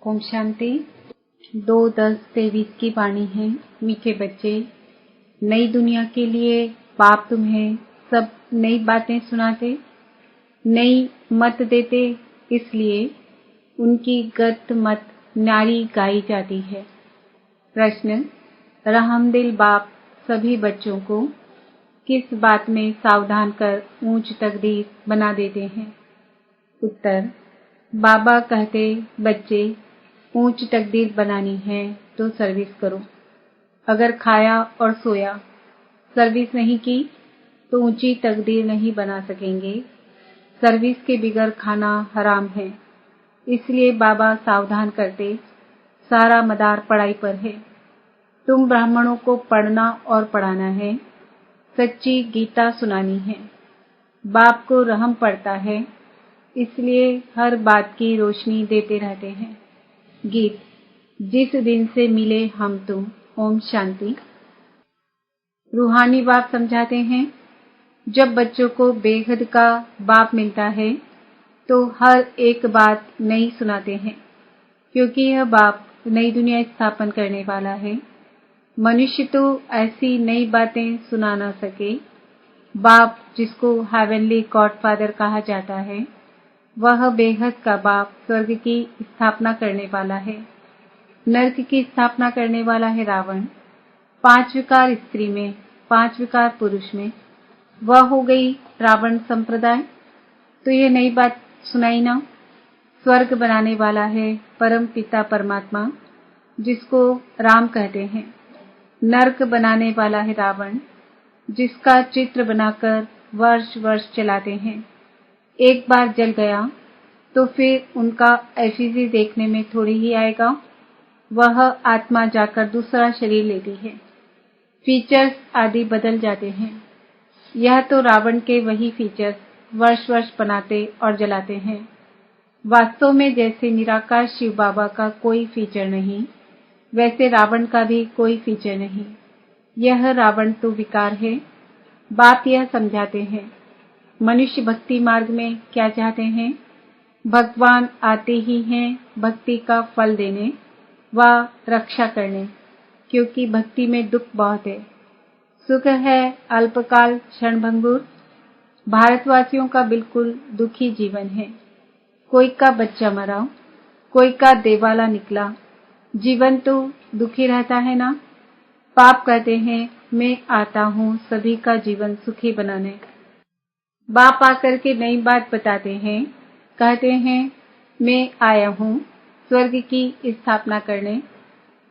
ओम शांति। 2-10-23 की वाणी है। मीठे बच्चे, नई दुनिया के लिए बाप तुम्हें सब नई बातें सुनाते, नई मत देते, इसलिए उनकी गत मत न्यारी गाई जाती है। प्रश्न: रहमदिल बाप सभी बच्चों को किस बात में सावधान कर ऊंच तकदीर बना देते हैं? उत्तर: बाबा कहते, बच्चे, ऊंच तकदीर बनानी है तो सर्विस करो। अगर खाया और सोया, सर्विस नहीं की तो ऊंची तकदीर नहीं बना सकेंगे। सर्विस के बिगर खाना हराम है। इसलिए बाबा सावधान करते, सारा मदार पढ़ाई पर है। तुम ब्राह्मणों को पढ़ना और पढ़ाना है, सच्ची गीता सुनानी है। बाप को रहम पड़ता है, इसलिए हर बात की रोशनी देते रहते हैं। गीत: जिस दिन से मिले हम तुम। ओम शांति। रूहानी बाप समझाते हैं, जब बच्चों को बेहद का बाप मिलता है तो हर एक बात नई सुनाते हैं, क्योंकि यह बाप नई दुनिया स्थापन करने वाला है। मनुष्य तो ऐसी नई बातें सुना ना सके। बाप, जिसको हेवनली गॉडफादर कहा जाता है, वह बेहद का बाप स्वर्ग की स्थापना करने वाला है। नरक की स्थापना करने वाला है रावण। 5 विकार स्त्री में, 5 विकार पुरुष में, वह हो गई रावण संप्रदाय। तो ये नई बात सुनाई ना। स्वर्ग बनाने वाला है परम पिता परमात्मा, जिसको राम कहते हैं। नरक बनाने वाला है रावण, जिसका चित्र बनाकर वर्ष वर्ष चलाते हैं। एक बार जल गया तो फिर उनका एफिजी देखने में थोड़ी ही आएगा। वह आत्मा जाकर दूसरा शरीर लेती है। फीचर्स आदि बदल जाते हैं। यह तो रावण के वही फीचर्स वर्ष वर्ष बनाते और जलाते हैं। वास्तव में जैसे निराकार शिव बाबा का कोई फीचर नहीं, वैसे रावण का भी कोई फीचर नहीं। यह रावण तो विकार है। बाप यह समझाते हैं, मनुष्य भक्ति मार्ग में क्या चाहते हैं? भगवान आते ही हैं भक्ति का फल देने व रक्षा करने, क्योंकि भक्ति में दुख बहुत है। सुख है अल्पकाल क्षणभंगुर। भारतवासियों का बिल्कुल दुखी जीवन है। कोई का बच्चा मरा, कोई का देवाला निकला। जीवन तो दुखी रहता है ना। बाप कहते हैं, मैं आता हूँ सभी का जीवन सुखी बनाने। बाप आकर के नई बात बताते हैं, कहते हैं, मैं आया हूँ स्वर्ग की स्थापना करने।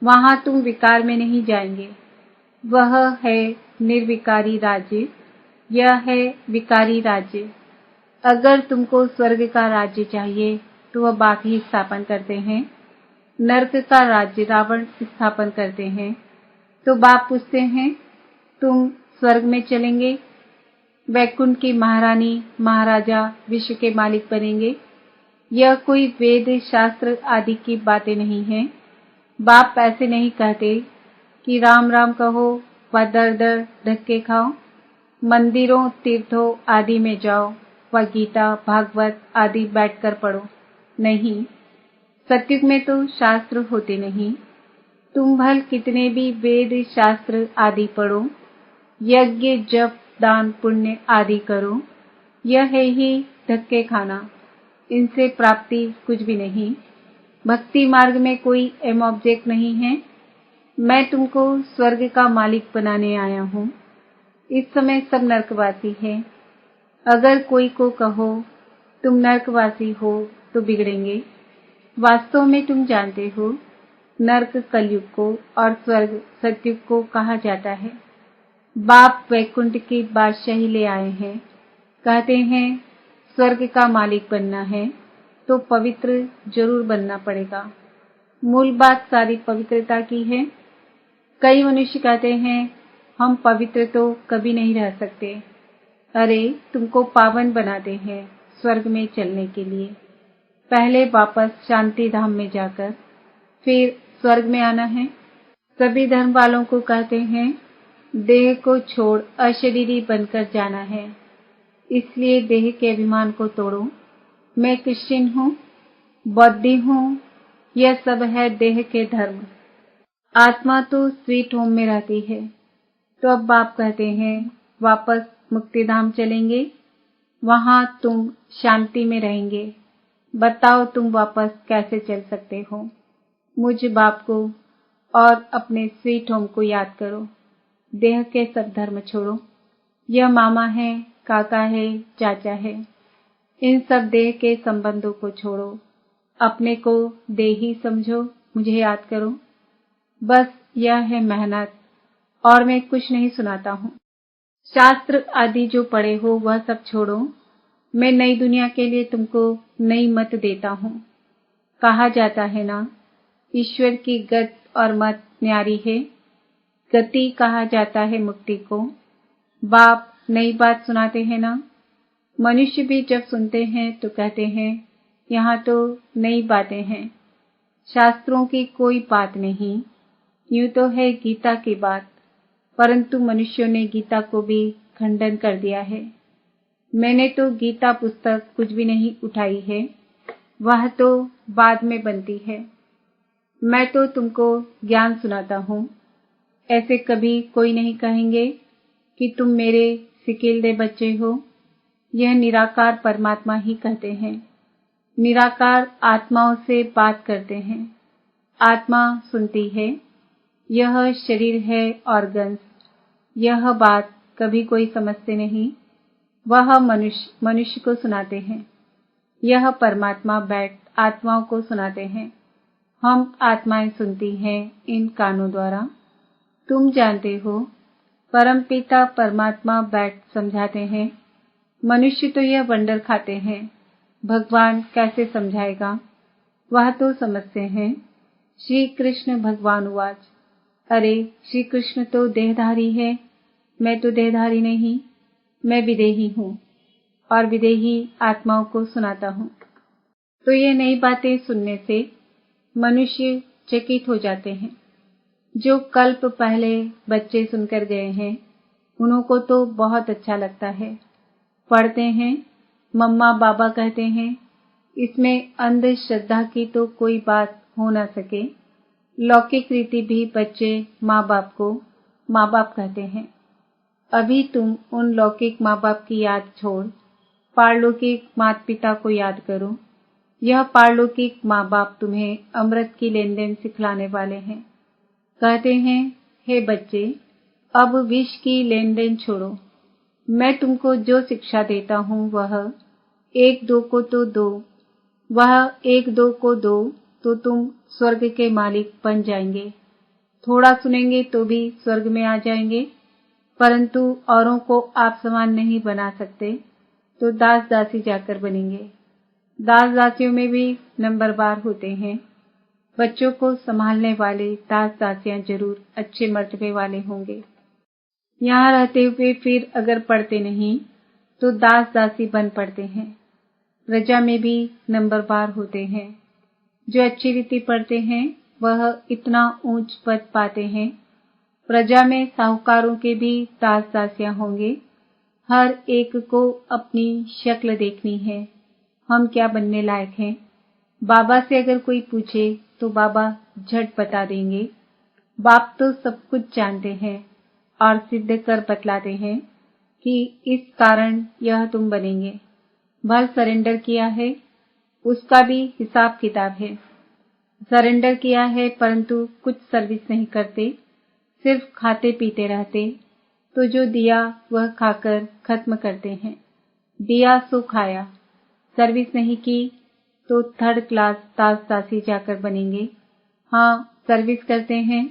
वहां तुम विकार में नहीं जाएंगे। वह है निर्विकारी राज्य, यह है विकारी राज्य। अगर तुमको स्वर्ग का राज्य चाहिए तो वह बाप ही स्थापन करते हैं। नरक का राज्य रावण स्थापन करते हैं। तो बाप पूछते हैं, तुम स्वर्ग में चलेंगे? वैकुंठ की महारानी महाराजा विश्व के मालिक बनेंगे? यह कोई वेद शास्त्र आदि की बातें नहीं हैं। बाप ऐसे नहीं कहते कि राम राम कहो व दर दर धक्के खाओ, मंदिरों तीर्थों आदि में जाओ व गीता भागवत आदि बैठकर पढ़ो। नहीं, सत्युग में तो शास्त्र होते नहीं। तुम भल कितने भी वेद शास्त्र आदि पढ़ो, यज्ञ जप दान पुण्य आदि करो, यह है ही धक्के खाना। इनसे प्राप्ति कुछ भी नहीं। भक्ति मार्ग में कोई एम ऑब्जेक्ट नहीं है। मैं तुमको स्वर्ग का मालिक बनाने आया हूँ। इस समय सब नरकवासी हैं। अगर कोई को कहो तुम नरकवासी हो तो बिगड़ेंगे। वास्तव में तुम जानते हो, नरक कलयुग को और स्वर्ग सतयुग को कहा जाता है। बाप वैकुंठ की बादशाही ले आए हैं। कहते हैं, स्वर्ग का मालिक बनना है तो पवित्र जरूर बनना पड़ेगा। मूल बात सारी पवित्रता की है। कई मनुष्य कहते हैं, हम पवित्र तो कभी नहीं रह सकते। अरे, तुमको पावन बनाते हैं स्वर्ग में चलने के लिए। पहले वापस शांति धाम में जाकर फिर स्वर्ग में आना है। सभी धर्म वालों को कहते हैं, देह को छोड़ अशरीरी बनकर जाना है। इसलिए देह के अभिमान को तोड़ो। मैं क्रिश्चियन हूँ, बौद्धी हूँ, यह सब है देह के धर्म। आत्मा तो स्वीट होम में रहती है। तो अब बाप कहते हैं वापस मुक्तिधाम चलेंगे, वहां तुम शांति में रहेंगे। बताओ तुम वापस कैसे चल सकते हो। मुझ बाप को और अपने स्वीट होम को याद करो। देह के सब धर्म छोड़ो। यह मामा है, काका है, चाचा है। इन सब देह के संबंधों को छोड़ो। अपने को देही समझो, मुझे याद करो। बस यह है मेहनत, और मैं कुछ नहीं सुनाता हूँ। शास्त्र आदि जो पढ़े हो वह सब छोड़ो। मैं नई दुनिया के लिए तुमको नई मत देता हूँ। कहा जाता है ना, ईश्वर की गत और मत न्यारी है। गति कहा जाता है मुक्ति को। बाप नई बात सुनाते हैं ना। मनुष्य भी जब सुनते हैं तो कहते हैं यहाँ तो नई बातें हैं। शास्त्रों की कोई बात नहीं, यूं तो है गीता की बात, परंतु मनुष्यों ने गीता को भी खंडन कर दिया है। मैंने तो गीता पुस्तक कुछ भी नहीं उठाई है, वह तो बाद में बनती है। मैं तो तुमको ज्ञान सुनाता हूँ। ऐसे कभी कोई नहीं कहेंगे कि तुम मेरे सिकीलदे बच्चे हो। यह निराकार परमात्मा ही कहते हैं। निराकार आत्माओं से बात करते हैं। आत्मा सुनती है। यह शरीर है ऑर्गन्स। यह बात कभी कोई समझते नहीं। वह मनुष्य को सुनाते हैं। यह परमात्मा बैठ आत्माओं को सुनाते हैं। हम आत्माएं सुनती हैं इन कानों द्वारा। तुम जानते हो, परमपिता परमात्मा बैठ समझाते हैं। मनुष्य तो यह वंडर खाते हैं, भगवान कैसे समझाएगा। वह तो समझते हैं। श्री कृष्ण भगवान उवाच, अरे श्री कृष्ण तो देहधारी है, मैं तो देहधारी नहीं, मैं विदेही हूँ और विदेही आत्माओं को सुनाता हूँ। तो ये नई बातें सुनने से मनुष्य चकित हो जाते हैं। जो कल्प पहले बच्चे सुनकर गए हैं, उनको तो बहुत अच्छा लगता है। पढ़ते हैं, मम्मा बाबा कहते हैं, इसमें अंधश्रद्धा की तो कोई बात हो न सके। लौकिक रीति भी बच्चे माँ बाप को माँ बाप कहते हैं। अभी तुम उन लौकिक माँ बाप की याद छोड़ पारलौकिक माता पिता को याद करो। यह पारलौकिक माँ बाप तुम्हें अमृत की लेन देन सिखलाने वाले हैं। कहते हैं, हे बच्चे, अब विष की लेन देन छोड़ो। मैं तुमको जो शिक्षा देता हूँ वह 1-2 को तो दो। वह 1-2 को दो तो तुम स्वर्ग के मालिक बन जाएंगे। थोड़ा सुनेंगे तो भी स्वर्ग में आ जाएंगे, परंतु औरों को आप समान नहीं बना सकते, तो दास दासी जाकर बनेंगे। दास दासियों में भी नंबरवार होते हैं। बच्चों को संभालने वाले दास दासियां जरूर अच्छे मर्तबे वाले होंगे। यहाँ रहते हुए फिर अगर पढ़ते नहीं तो दास दासी बन पड़ते हैं। प्रजा में भी नंबरवार होते हैं। जो अच्छी रीति पढ़ते हैं वह इतना ऊंच पद पाते हैं। प्रजा में साहूकारों के भी दास दासियां होंगे। हर एक को अपनी शक्ल देखनी है, हम क्या बनने लायक हैं। बाबा से अगर कोई पूछे तो बाबा झट बता देंगे। बाप तो सब कुछ जानते हैं और सिद्ध कर बतलाते हैं कि इस कारण यह तुम बनेंगे। भल सरेंडर किया है, उसका भी हिसाब किताब है। सरेंडर किया है परंतु कुछ सर्विस नहीं करते, सिर्फ खाते पीते रहते, तो जो दिया वह खाकर खत्म करते हैं। दिया सो खाया, सर्विस नहीं की तो 3rd क्लास दास दासी जाकर बनेंगे। हाँ, सर्विस करते हैं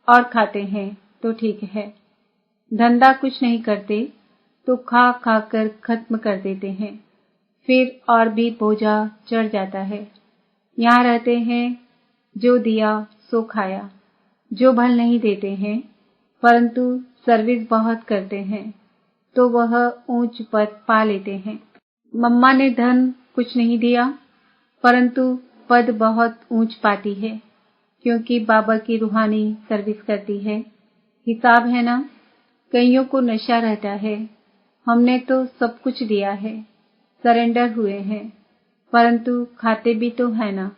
और खाते हैं तो ठीक है। धंधा कुछ नहीं करते तो खा खा कर खत्म कर देते हैं, फिर और भी बोझा चढ़ जाता है। यहाँ रहते हैं, जो दिया सो खाया। जो भल नहीं देते हैं परंतु सर्विस बहुत करते हैं, तो वह ऊंच पद पा लेते हैं। मम्मा ने धन कुछ नहीं दिया परंतु पद बहुत ऊंच पाती है, क्योंकि बाबा की रूहानी सर्विस करती है। हिसाब है ना। कईयों को नशा रहता है, हमने तो सब कुछ दिया है, सरेंडर हुए हैं, परंतु खाते भी तो है ना।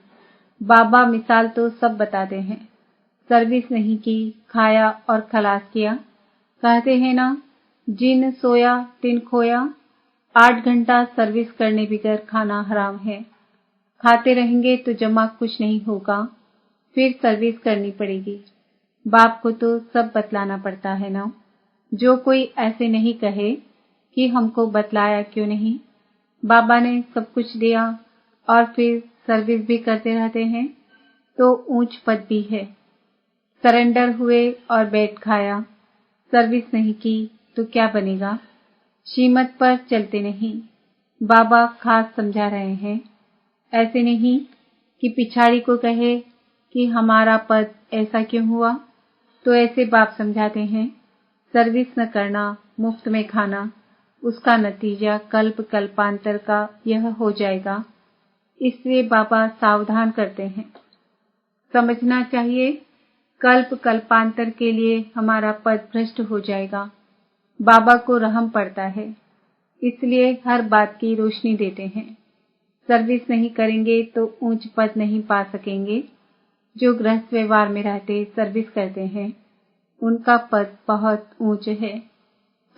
बाबा मिसाल तो सब बताते हैं, सर्विस नहीं की, खाया और खलास किया। कहते हैं ना, जिन सोया तिन खोया। 8 घंटा सर्विस करने बगैर खाना हराम है। खाते रहेंगे तो जमा कुछ नहीं होगा, फिर सर्विस करनी पड़ेगी। बाप को तो सब बतलाना पड़ता है ना। जो कोई ऐसे नहीं कहे कि हमको बतलाया क्यों नहीं। बाबा ने सब कुछ दिया और फिर सर्विस भी करते रहते हैं तो ऊंच पद भी है। सरेंडर हुए और बैठ खाया, सर्विस नहीं की तो क्या बनेगा। श्रीमत पर चलते नहीं। बाबा खास समझा रहे हैं, ऐसे नहीं कि पिछाड़ी को कहे कि हमारा पद ऐसा क्यों हुआ। तो ऐसे बाप समझाते हैं, सर्विस न करना, मुफ्त में खाना, उसका नतीजा कल्प कल्पांतर का यह हो जाएगा। इसलिए बाबा सावधान करते हैं। समझना चाहिए, कल्प कल्पांतर के लिए हमारा पद भ्रष्ट हो जाएगा। बाबा को रहम पड़ता है, इसलिए हर बात की रोशनी देते हैं। सर्विस नहीं करेंगे तो ऊंच पद नहीं पा सकेंगे। जो गृहस्थ व्यवहार में रहते सर्विस करते हैं, उनका पद बहुत ऊंच है।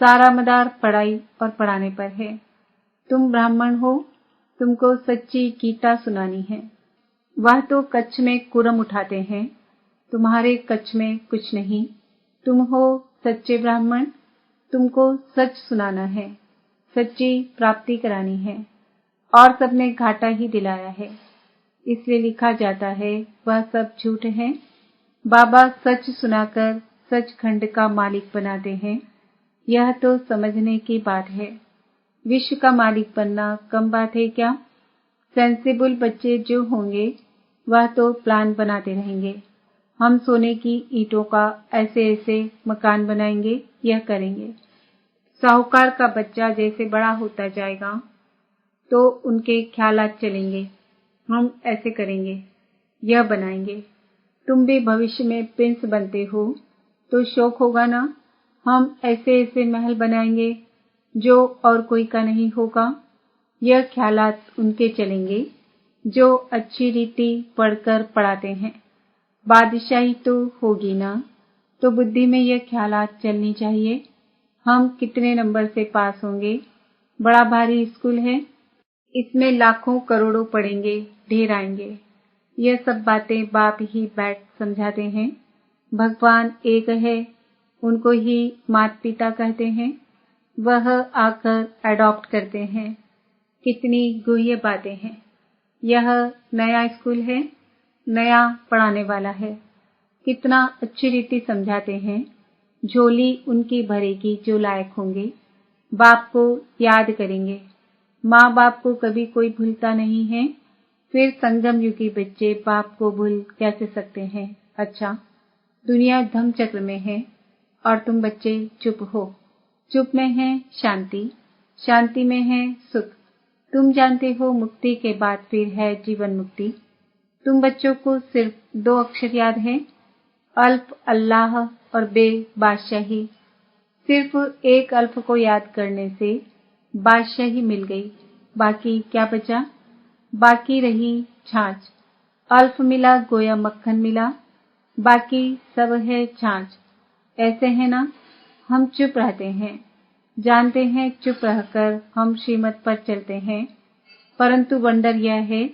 सारा मदार पढ़ाई और पढ़ाने पर है। तुम ब्राह्मण हो, तुमको सच्ची गीता सुनानी है। वह तो कच्छ में कुरम उठाते हैं, तुम्हारे कच्छ में कुछ नहीं। तुम हो सच्चे ब्राह्मण, तुमको सच सुनाना है, सच्ची प्राप्ति करानी है। और सबने घाटा ही दिलाया है, इसलिए लिखा जाता है वह सब झूठ है। बाबा सच सुनाकर सचखंड का मालिक बनाते हैं। यह तो समझने की बात है। विश्व का मालिक बनना कम बात है क्या। सेंसिबल बच्चे जो होंगे वह तो प्लान बनाते रहेंगे। हम सोने की ईंटों का ऐसे ऐसे मकान बनाएंगे, यह करेंगे। साहूकार का बच्चा जैसे बड़ा होता जाएगा तो उनके ख्यालात चलेंगे, हम ऐसे करेंगे, यह बनाएंगे। तुम भी भविष्य में प्रिंस बनते हो तो शौक होगा ना, हम ऐसे ऐसे महल बनाएंगे जो और कोई का नहीं होगा। यह ख्यालात उनके चलेंगे जो अच्छी रीति पढ़कर पढ़ाते हैं। बादशाही तो होगी ना, तो बुद्धि में यह ख्यालात चलनी चाहिए। हम कितने नंबर से पास होंगे, बड़ा भारी स्कूल है, इसमें लाखों करोड़ों पढ़ेंगे, ढेर आएंगे। यह सब बातें बाप ही बैठ समझाते हैं। भगवान एक है, उनको ही माता पिता कहते हैं, वह आकर अडॉप्ट करते हैं। कितनी गुह्य बातें हैं। यह नया स्कूल है, नया पढ़ाने वाला है। कितना अच्छी रीति समझाते हैं। झोली उनकी भरेगी जो लायक होंगे, बाप को याद करेंगे। माँ बाप को कभी कोई भूलता नहीं है, फिर संगम युगी बच्चे बाप को भूल कैसे सकते हैं। अच्छा, दुनिया धम चक्र में है और तुम बच्चे चुप हो। चुप में है शांति, शांति में है सुख। तुम जानते हो मुक्ति के बाद फिर है जीवन मुक्ति। तुम बच्चों को सिर्फ 2 अक्षर याद है, अल्फ अल्लाह और बे बादशाही। सिर्फ एक अल्फ को याद करने से बादशाही मिल गई, बाकी क्या बचा। बाकी रही छाछ। अल्फ मिला गोया मक्खन मिला, बाकी सब है छाछ। ऐसे है ना, हम चुप रहते हैं, जानते हैं चुप रहकर हम श्रीमत पर चलते हैं। परंतु वंडर यह है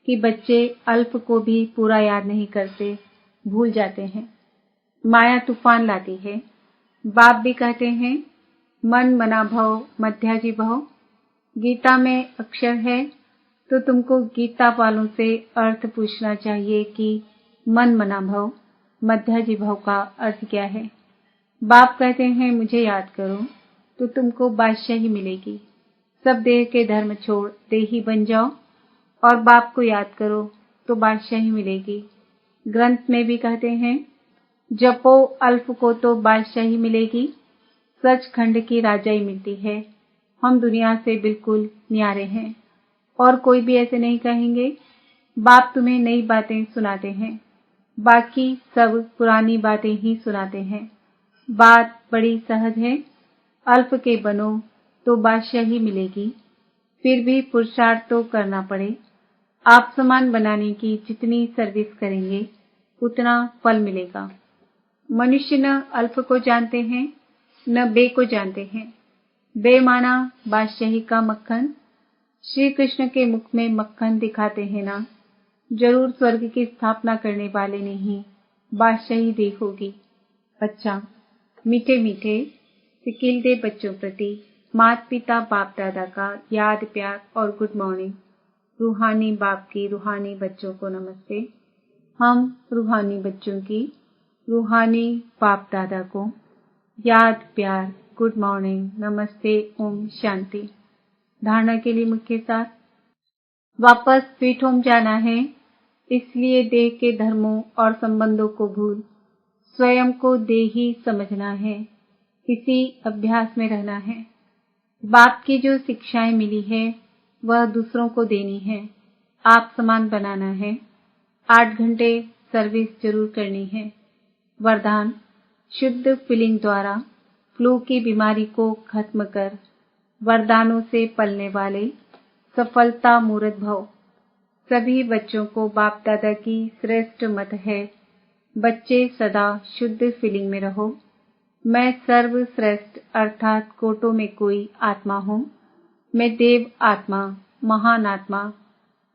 कि बच्चे अल्प को भी पूरा याद नहीं करते, भूल जाते हैं। माया तूफान लाती है। बाप भी कहते हैं, मन मना भव मध्याजी भव। गीता में अक्षर है तो तुमको गीता वालों से अर्थ पूछना चाहिए कि मन मना भव मध्याजी भव का अर्थ क्या है। बाप कहते हैं मुझे याद करो तो तुमको बादशाही मिलेगी। सब देह के धर्म छोड़ देही बन जाओ और बाप को याद करो तो बादशाही मिलेगी। ग्रंथ में भी कहते हैं, जपो अल्फ को तो बादशाही मिलेगी। सचखंड की राजाई मिलती है। हम दुनिया से बिल्कुल न्यारे हैं और कोई भी ऐसे नहीं कहेंगे। बाप तुम्हें नई बातें सुनाते हैं, बाकी सब पुरानी बातें ही सुनाते हैं। बात बड़ी सहज है, अल्प के बनो तो बादशाही मिलेगी। फिर भी पुरुषार्थ तो करना पड़े। आप समान बनाने की जितनी सर्विस करेंगे उतना फल मिलेगा। मनुष्य न अल्फ को जानते हैं न बे को जानते हैं। बे माना बादशाही का मक्खन। श्री कृष्ण के मुख में मक्खन दिखाते हैं ना, जरूर स्वर्ग की स्थापना करने वाले ने ही बादशाही दी होगी। अच्छा, मीठे मीठे सिकिलदे बच्चों प्रति माता पिता बाप दादा का याद प्यार और गुड मॉर्निंग। रूहानी बाप की रूहानी बच्चों को नमस्ते। हम रूहानी बच्चों की रूहानी बाप दादा को याद प्यार गुड मॉर्निंग नमस्ते ओम शांति। धारणा के लिए मुख्य सार, वापस स्वीट होम जाना है, इसलिए देह के धर्मों और संबंधों को भूल स्वयं को देही समझना है, इसी अभ्यास में रहना है। बाप की जो शिक्षाएं मिली है वह दूसरों को देनी है, आप समान बनाना है। 8 घंटे सर्विस जरूर करनी है। वरदान, शुद्ध फीलिंग द्वारा फ्लू की बीमारी को खत्म कर वरदानों से पलने वाले सफलता मूर्त भव। सभी बच्चों को बाप दादा की श्रेष्ठ मत है, बच्चे सदा शुद्ध फीलिंग में रहो। मैं सर्वश्रेष्ठ अर्थात कोटों में कोई आत्मा हूँ। मैं देव आत्मा, महान आत्मा,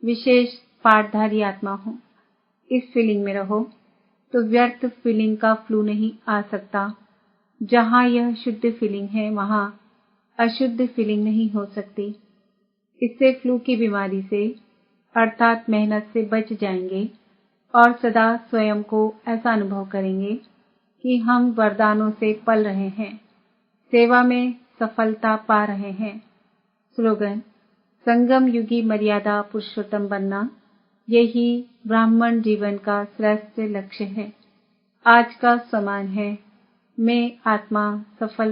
विशेष पाठधारी आत्मा हूँ। इस फीलिंग में रहो तो व्यर्थ फीलिंग का फ्लू नहीं आ सकता। जहाँ यह शुद्ध फीलिंग है वहाँ अशुद्ध फीलिंग नहीं हो सकती। इससे फ्लू की बीमारी से अर्थात मेहनत से बच जाएंगे और सदा स्वयं को ऐसा अनुभव करेंगे कि हम वरदानों से पल रहे हैं, सेवा में सफलता पा रहे हैं। स्लोगन, संगम युगी मर्यादा पुरुषोत्तम बनना, यही ब्राह्मण जीवन का श्रेष्ठ लक्ष्य है। आज का समान है, मैं आत्मा सफल